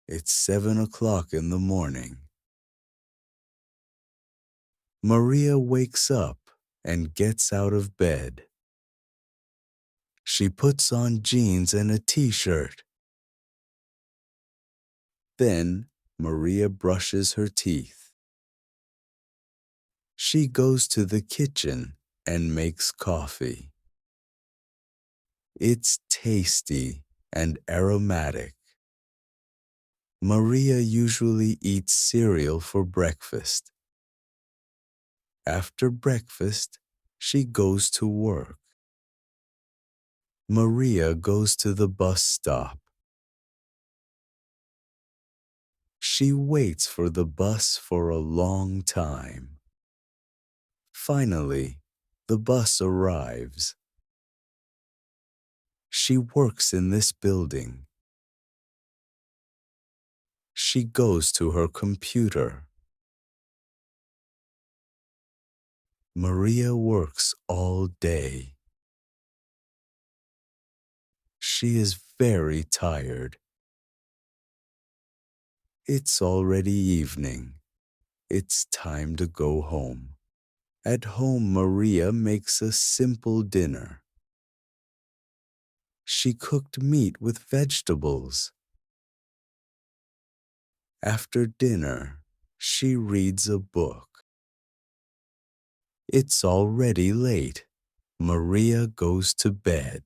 It's 7 o'clock in the morning. Maria wakes up and gets out of bed. She puts on jeans and a t-shirt. Then Maria brushes her teeth. She goes to the kitchen and makes coffee. It's tasty and aromatic. Maria usually eats cereal for breakfast. After breakfast, she goes to work. Maria goes to the bus stop. She waits for the bus for a long time. Finally, the bus arrives. She works in this building. She goes to her computer. Maria works all day. She is very tired. It's already evening. It's time to go home. At home, Maria makes a simple dinner. She cooked meat with vegetables. After dinner, she reads a book. It's already late. Maria goes to bed.